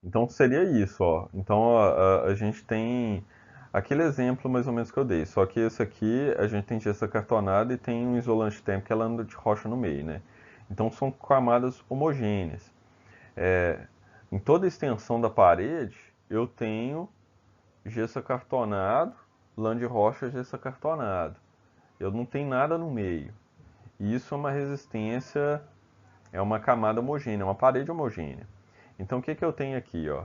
Então seria isso, ó. Então a gente tem aquele exemplo mais ou menos que eu dei, só que esse aqui a gente tem gesso acartonado e tem um isolante térmico que é lâmina de rocha no meio, né? Então são camadas homogêneas. Em toda a extensão da parede eu tenho gesso acartonado, lã de rocha, gesso acartonado. Eu não tenho nada no meio. E isso é uma resistência, é uma camada homogênea, uma parede homogênea. Então o que, que eu tenho aqui, ó?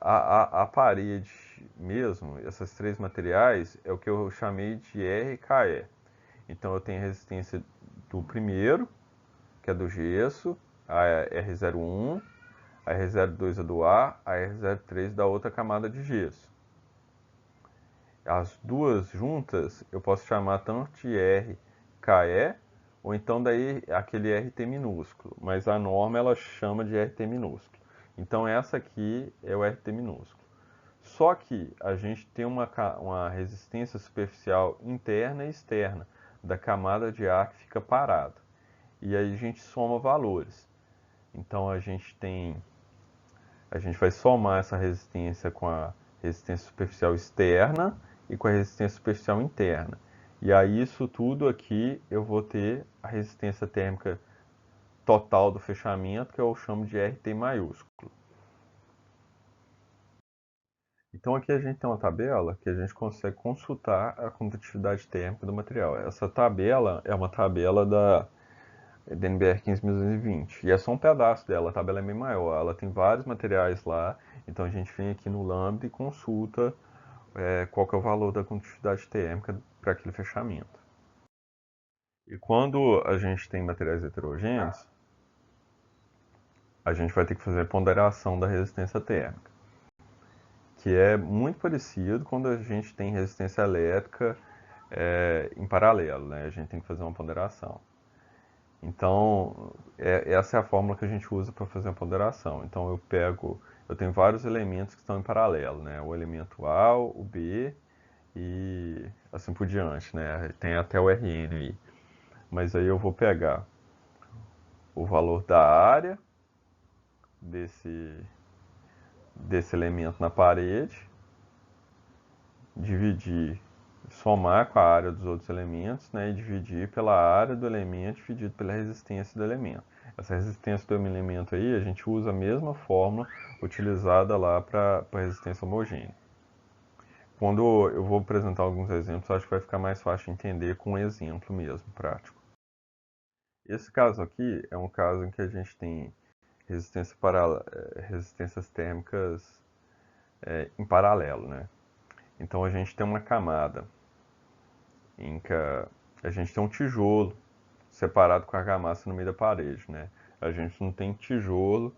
A parede mesmo, esses três materiais, é o que eu chamei de RKE. Então eu tenho a resistência do primeiro, que é do gesso, a R01, a R02 é do ar, a R03 da outra camada de gesso. As duas juntas eu posso chamar tanto de RKE ou então daí aquele RT minúsculo, mas a norma ela chama de RT minúsculo. Então essa aqui é o RT minúsculo. Só que a gente tem uma resistência superficial interna e externa da camada de ar que fica parado. E aí a gente soma valores. Então a gente vai somar essa resistência com a resistência superficial externa e com a resistência superficial interna. E aí isso tudo aqui eu vou ter a resistência térmica total do fechamento, que eu chamo de RT maiúsculo. Então aqui a gente tem uma tabela que a gente consegue consultar a condutividade térmica do material. Essa tabela é uma tabela da DNBR 15220 e é só um pedaço dela, a tabela é bem maior, ela tem vários materiais lá, então a gente vem aqui no Lambda e consulta qual que é o valor da condutividade térmica para aquele fechamento. E quando a gente tem materiais heterogêneos, a gente vai ter que fazer a ponderação da resistência térmica, que é muito parecido quando a gente tem resistência elétrica em paralelo, né? A gente tem que fazer uma ponderação. Então, essa é a fórmula que a gente usa para fazer a ponderação. Então, eu tenho vários elementos que estão em paralelo, né? O elemento A, o B e assim por diante, né? Tem até o Rn aí. Mas aí eu vou pegar o valor da área desse, desse elemento na parede, dividir, somar com a área dos outros elementos, né, e dividir pela área do elemento dividido pela resistência do elemento. Essa resistência do elemento aí, a gente usa a mesma fórmula utilizada lá para a resistência homogênea. Quando eu vou apresentar alguns exemplos, acho que vai ficar mais fácil de entender com um exemplo mesmo, prático. Esse caso aqui é um caso em que a gente tem resistências térmicas em paralelo, né? Então a gente tem uma camada em que a gente tem um tijolo separado com argamassa no meio da parede, né? A gente não tem tijolo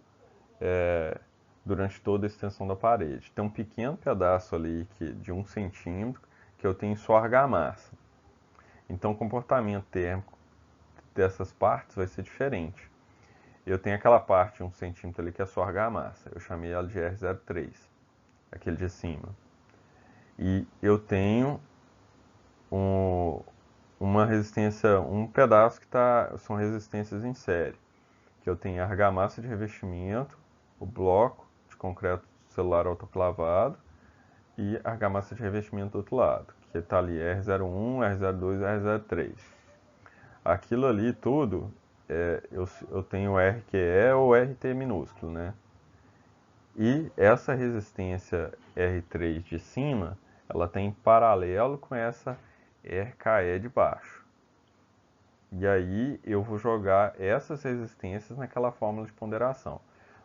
durante toda a extensão da parede. Tem um pequeno pedaço ali de 1 centímetro que eu tenho só argamassa. Então o comportamento térmico dessas partes vai ser diferente. Eu tenho aquela parte de 1 centímetro ali que é só argamassa. Eu chamei ela de R03, aquele de cima. E eu tenho um, uma resistência, um pedaço são resistências em série, que eu tenho a argamassa de revestimento, o bloco de concreto celular autoclavado e a argamassa de revestimento do outro lado, que está ali R01, R02 e R03. Aquilo ali tudo, eu tenho RQE ou RT minúsculo, né? E essa resistência R3 de cima, ela tem paralelo com essa RKE de baixo. E aí eu vou jogar essas resistências naquela fórmula de ponderação.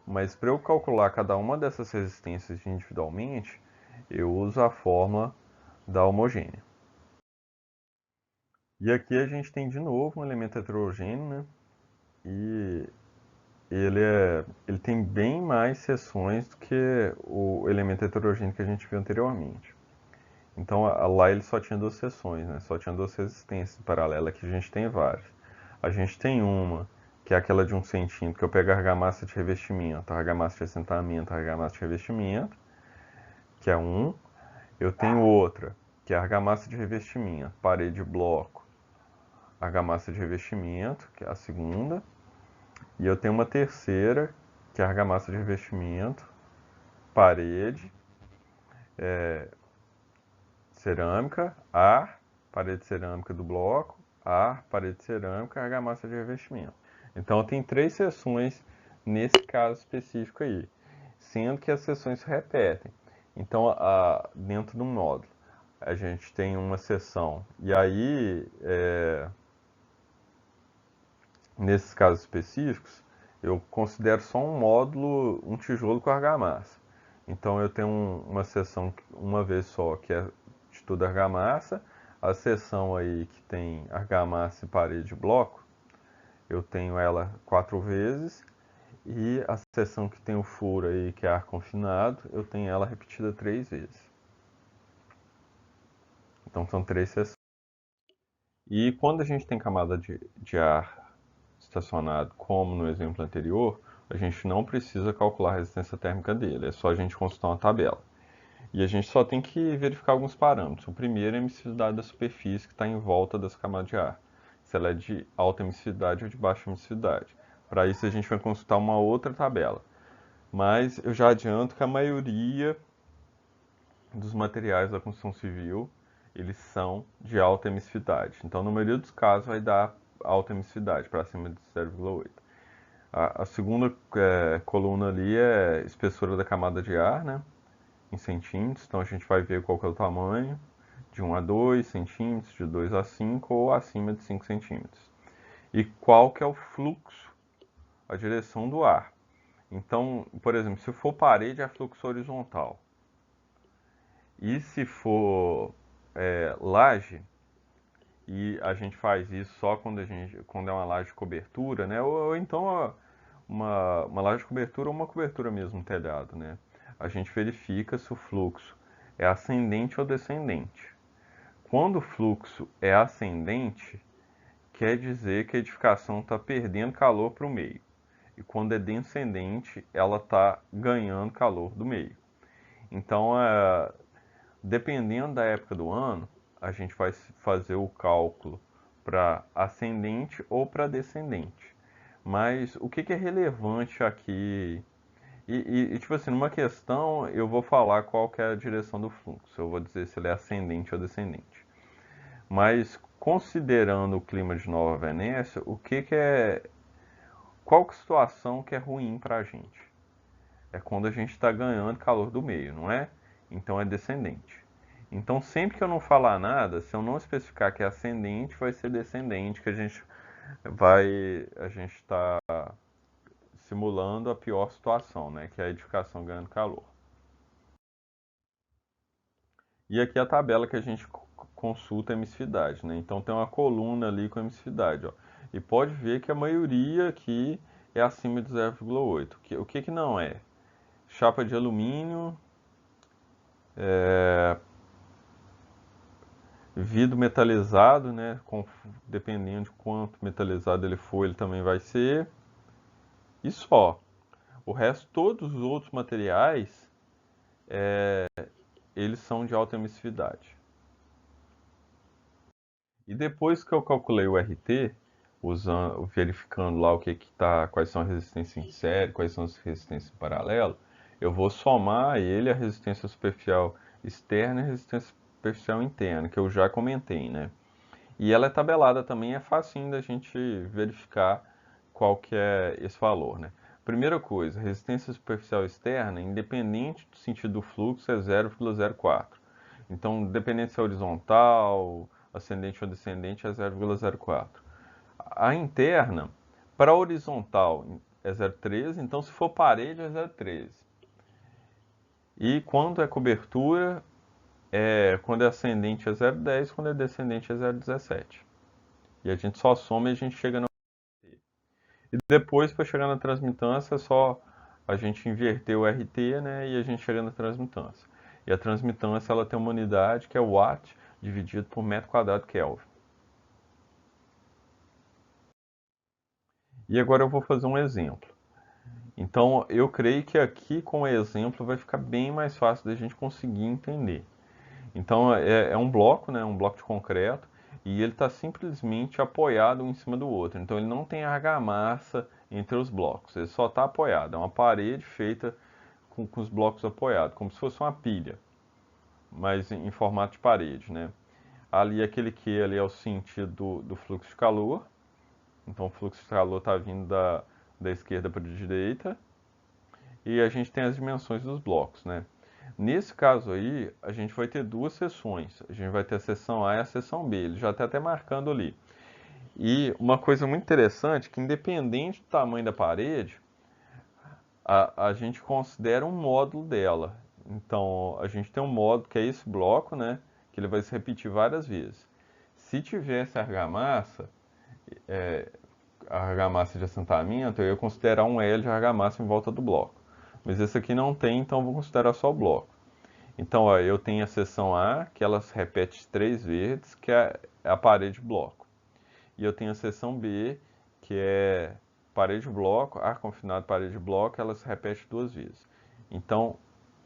Mas para eu calcular cada uma dessas resistências individualmente, eu uso a fórmula da homogênea. E aqui a gente tem de novo um elemento heterogêneo, né? E ele tem bem mais seções do que o elemento heterogêneo que a gente viu anteriormente. Então lá ele só tinha duas seções, né? Só tinha duas resistências paralelas, aqui a gente tem várias. A gente tem uma, que é aquela de 1 centímetro, que eu pego a argamassa de revestimento, a argamassa de assentamento, a argamassa de revestimento, que é um. Eu tenho outra, que é a argamassa de revestimento, parede de bloco, argamassa de revestimento, que é a segunda. E eu tenho uma terceira, que é a argamassa de revestimento, parede, cerâmica, ar, parede cerâmica do bloco, ar, parede cerâmica, argamassa de revestimento. Então eu tenho três seções nesse caso específico aí, sendo que as seções se repetem. Então, dentro do módulo, a gente tem uma seção, e aí, nesses casos específicos, eu considero só um módulo, um tijolo com argamassa. Então eu tenho uma seção uma vez só, que é de tudo argamassa. A seção aí que tem argamassa e parede de bloco, eu tenho ela 4 vezes. E a seção que tem o furo aí, que é ar confinado, eu tenho ela repetida 3 vezes. Então são três seções. E quando a gente tem camada de ar estacionado, como no exemplo anterior, a gente não precisa calcular a resistência térmica dele, é só a gente consultar uma tabela. E a gente só tem que verificar alguns parâmetros. O primeiro é a emissividade da superfície que está em volta dessa camada de ar, se ela é de alta emissividade ou de baixa emissividade. Para isso a gente vai consultar uma outra tabela. Mas eu já adianto que a maioria dos materiais da construção civil, eles são de alta emissividade. Então, na maioria dos casos, vai dar alta emissividade, para cima de 0,8. A segunda coluna ali é espessura da camada de ar, né, em centímetros. Então, a gente vai ver qual que é o tamanho, de 1 a 2 centímetros, de 2 a 5 ou acima de 5 centímetros. E qual que é o fluxo, a direção do ar. Então, por exemplo, se for parede, é fluxo horizontal. E se for laje, e a gente faz isso só quando é uma laje de cobertura, né? Ou então uma laje de cobertura ou uma cobertura mesmo, um telhado, né? A gente verifica se o fluxo é ascendente ou descendente. Quando o fluxo é ascendente, quer dizer que a edificação está perdendo calor para o meio. E quando é descendente, ela está ganhando calor do meio. Então, dependendo da época do ano, a gente vai fazer o cálculo para ascendente ou para descendente. Mas o que é relevante aqui? Tipo assim, numa questão eu vou falar qual que é a direção do fluxo. Eu vou dizer se ele é ascendente ou descendente. Mas considerando o clima de Nova Venécia, o que é... Qual que é a situação que é ruim para a gente? É quando a gente está ganhando calor do meio, não é? Então é descendente. Então sempre que eu não falar nada, se eu não especificar que é ascendente, vai ser descendente, que a gente está simulando a pior situação, né? Que é a edificação ganhando calor. E aqui é a tabela que a gente consulta a emissividade, né? Então tem uma coluna ali com a emissividade, ó. E pode ver que a maioria aqui é acima de 0,8. O que não é? Chapa de alumínio, vidro metalizado, né? Dependendo de quanto metalizado ele for, ele também vai ser. E só. O resto, todos os outros materiais, eles são de alta emissividade. E depois que eu calculei o RT, verificando lá o que tá, quais são as resistências em série, quais são as resistências em paralelo, eu vou somar a ele a resistência superficial externa e a resistência superficial interna, que eu já comentei, né? E ela é tabelada também, é facinho da gente verificar qual que é esse valor, né? Primeira coisa, resistência superficial externa, independente do sentido do fluxo, é 0,04. Então, dependente se é horizontal, ascendente ou descendente, é 0,04. A interna, para horizontal, é 0,13, então se for parede, é 0,13. E quando é cobertura, quando é ascendente é 0,10, quando é descendente é 0,17. E a gente só soma e a gente chega no... E depois, para chegar na transmitância, é só a gente inverter o RT, né? E a gente chega na transmitância. E a transmitância ela tem uma unidade que é watt dividido por metro quadrado Kelvin. E agora eu vou fazer um exemplo. Então, eu creio que aqui com o exemplo vai ficar bem mais fácil da gente conseguir entender. Então, é um bloco, né, um bloco de concreto, e ele está simplesmente apoiado um em cima do outro. Então, ele não tem argamassa entre os blocos, ele só está apoiado. É uma parede feita com os blocos apoiados, como se fosse uma pilha, mas em formato de parede, né? Ali, aquele Q ali é o sentido do fluxo de calor. Então, o fluxo de calor está vindo da esquerda para a direita. E a gente tem as dimensões dos blocos, né? Nesse caso aí, a gente vai ter duas seções. A gente vai ter a seção A e a seção B. Ele já está até marcando ali. E uma coisa muito interessante, que independente do tamanho da parede, a gente considera um módulo dela. Então, a gente tem um módulo que é esse bloco, né? Que ele vai se repetir várias vezes. Se tivesse argamassa, a argamassa de assentamento, eu ia considerar um L de argamassa em volta do bloco. Mas esse aqui não tem, então eu vou considerar só o bloco. Então, ó, eu tenho a seção A, que ela se repete 3 vezes, que é a parede bloco. E eu tenho a seção B, que é parede bloco, ar confinado parede bloco, ela se repete 2 vezes. Então,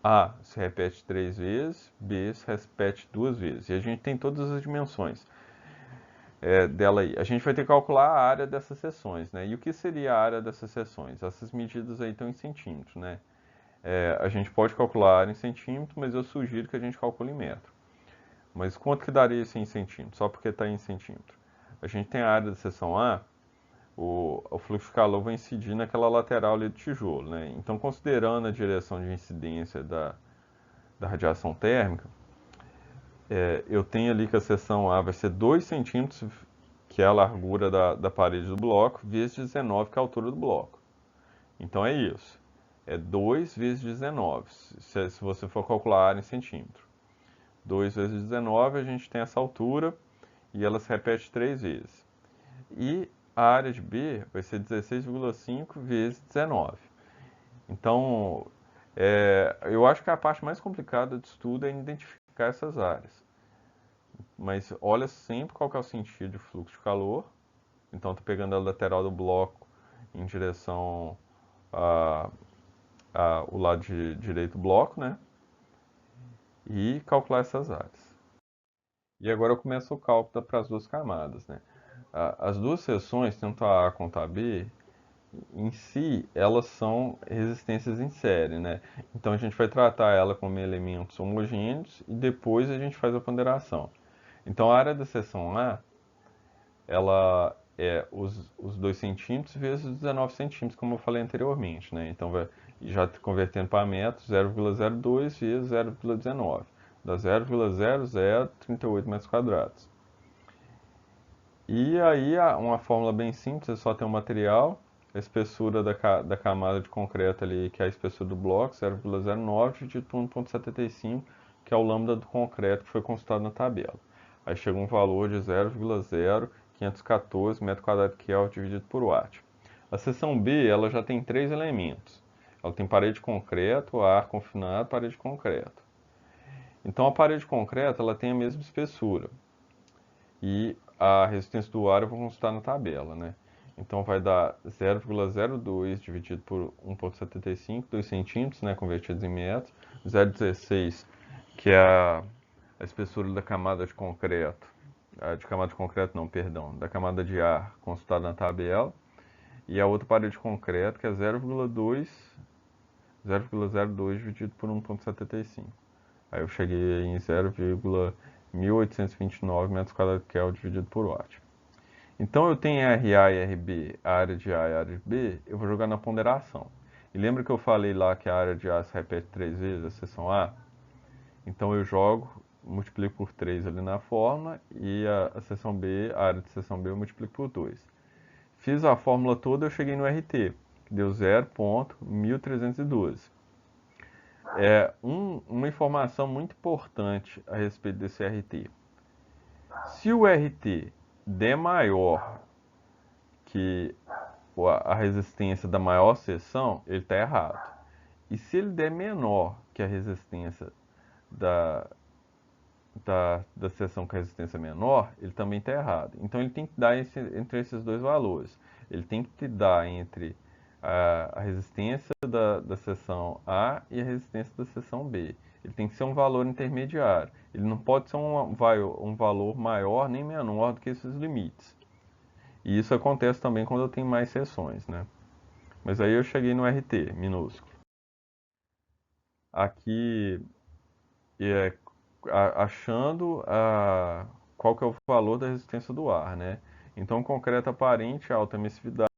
A se repete 3 vezes, B se repete 2 vezes. E a gente tem todas as dimensões dela aí. A gente vai ter que calcular a área dessas seções, né? E o que seria a área dessas seções? Essas medidas aí estão em centímetros, né? A gente pode calcular a área em centímetros, mas eu sugiro que a gente calcule em metro. Mas quanto que daria isso em centímetros? Só porque está em centímetro. A gente tem a área da seção A, o fluxo de calor vai incidir naquela lateral ali do tijolo, né? Então, considerando a direção de incidência da radiação térmica, eu tenho ali que a seção A vai ser 2 centímetros, que é a largura da parede do bloco, vezes 19, que é a altura do bloco. Então é isso. É 2 vezes 19, se você for calcular a área em centímetro. 2 vezes 19, a gente tem essa altura e ela se repete 3 vezes. E a área de B vai ser 16,5 vezes 19. Então, eu acho que a parte mais complicada de estudo é identificar essas áreas. Mas olha sempre qual que é o sentido de fluxo de calor. Então, estou pegando a lateral do bloco em direção o lado direito do bloco, né? E calcular essas áreas. E agora eu começo o cálculo para as duas camadas, né? As duas seções, tanto a A quanto a B, em si, elas são resistências em série, né? Então a gente vai tratar ela como elementos homogêneos e depois a gente faz a ponderação. Então a área da seção A, ela é os 2 centímetros vezes os 19 centímetros, como eu falei anteriormente, né? Então, já convertendo para metros, 0,02 vezes 0,19, dá 0,0038 metros quadrados. E aí, uma fórmula bem simples, é só ter um material, a espessura da camada de concreto ali, que é a espessura do bloco, 0,09, dividido por 1,75, que é o lambda do concreto que foi consultado na tabela. Aí chega um valor de 0,0514 metro quadrado Kelvin dividido por watt. A seção B, ela já tem 3 elementos. Ela tem parede de concreto, ar confinado, parede de concreto. Então a parede de concreto, ela tem a mesma espessura. E a resistência do ar eu vou consultar na tabela, né? Então vai dar 0,02 dividido por 1,75, 2 centímetros, né, convertidos em metros, 0,16, que é a espessura da camada de concreto, de camada de concreto não, perdão, da camada de ar consultada na tabela, e a outra parede de concreto, que é 0,02 dividido por 1,75. Aí eu cheguei em 0,1829 metros quadrados Kelvin dividido por watt. Então eu tenho RA e RB, a área de A e a área de B, eu vou jogar na ponderação. E lembra que eu falei lá que a área de A se repete 3 vezes, a seção A? Então eu jogo, multiplico por 3 ali na fórmula e a seção B, a área de seção B eu multiplico por 2. Fiz a fórmula toda, eu cheguei no RT, que deu 0,1312. Uma informação muito importante a respeito desse RT. Se o RT der maior que a resistência da maior seção, ele está errado. E se ele der menor que a resistência da, da seção com a resistência menor, ele também está errado. Então ele tem que dar entre esses dois valores. Ele tem que te dar entre a resistência da seção A e a resistência da seção B. Ele tem que ser um valor intermediário. Ele não pode ser um valor maior nem menor do que esses limites. E isso acontece também quando eu tenho mais seções, né? Mas aí eu cheguei no RT minúsculo. Aqui é achando qual que é o valor da resistência do ar, né? Então, concreto aparente, alta emissividade,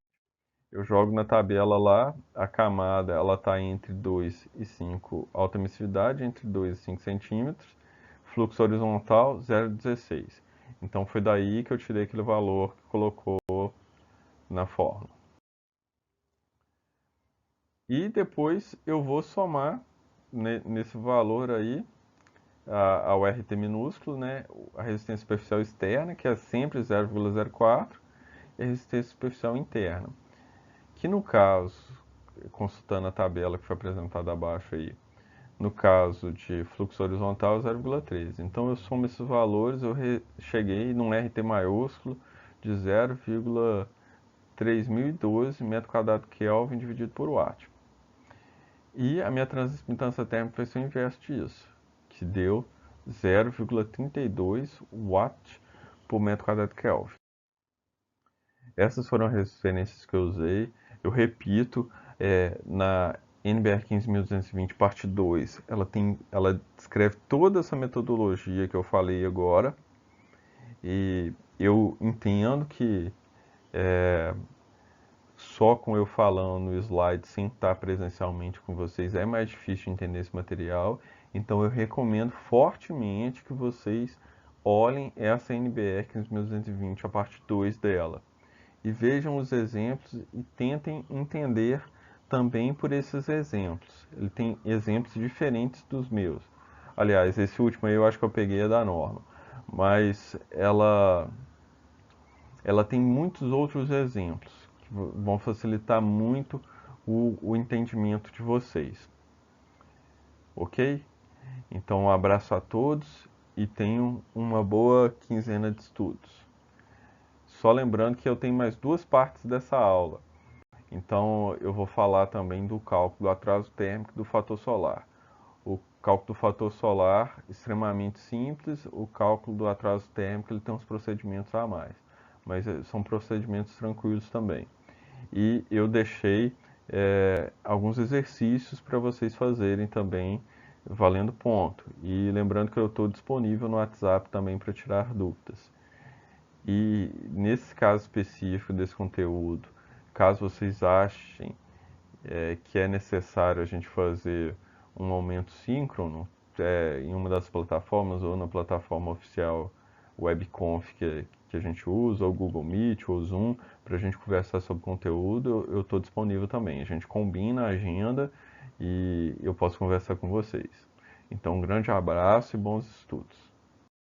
eu jogo na tabela lá, a camada ela está entre 2 e 5, alta emissividade, entre 2 e 5 centímetros, fluxo horizontal 0,16. Então foi daí que eu tirei aquele valor que colocou na fórmula. E depois eu vou somar nesse valor aí ao RT minúsculo, né, a resistência superficial externa, que é sempre 0,04, e a resistência superficial interna, que no caso, consultando a tabela que foi apresentada abaixo aí, no caso de fluxo horizontal, 0,13. Então eu somo esses valores, eu cheguei num RT maiúsculo de 0,3012 metro quadrado Kelvin dividido por watt. E a minha transmitância térmica foi o inverso disso, que deu 0,32 watt por metro quadrado Kelvin. Essas foram as referências que eu usei. Eu repito, na NBR 15220, parte 2, ela descreve toda essa metodologia que eu falei agora. E eu entendo que só com eu falando no slide, sem estar presencialmente com vocês, é mais difícil de entender esse material. Então eu recomendo fortemente que vocês olhem essa NBR 15220, a parte 2 dela. E vejam os exemplos e tentem entender também por esses exemplos. Ele tem exemplos diferentes dos meus. Aliás, esse último aí eu acho que eu peguei da norma. Mas ela tem muitos outros exemplos que vão facilitar muito o entendimento de vocês. Ok? Então, um abraço a todos e tenham uma boa quinzena de estudos. Só lembrando que eu tenho mais duas partes dessa aula. Então, eu vou falar também do cálculo do atraso térmico e do fator solar. O cálculo do fator solar, extremamente simples. O cálculo do atraso térmico, ele tem uns procedimentos a mais. Mas são procedimentos tranquilos também. E eu deixei alguns exercícios para vocês fazerem também, valendo ponto. E lembrando que eu estou disponível no WhatsApp também para tirar dúvidas. E nesse caso específico desse conteúdo, caso vocês achem que é necessário a gente fazer um aumento síncrono em uma das plataformas ou na plataforma oficial WebConf que a gente usa, ou Google Meet, ou Zoom, para a gente conversar sobre conteúdo, eu estou disponível também. A gente combina a agenda e eu posso conversar com vocês. Então, um grande abraço e bons estudos.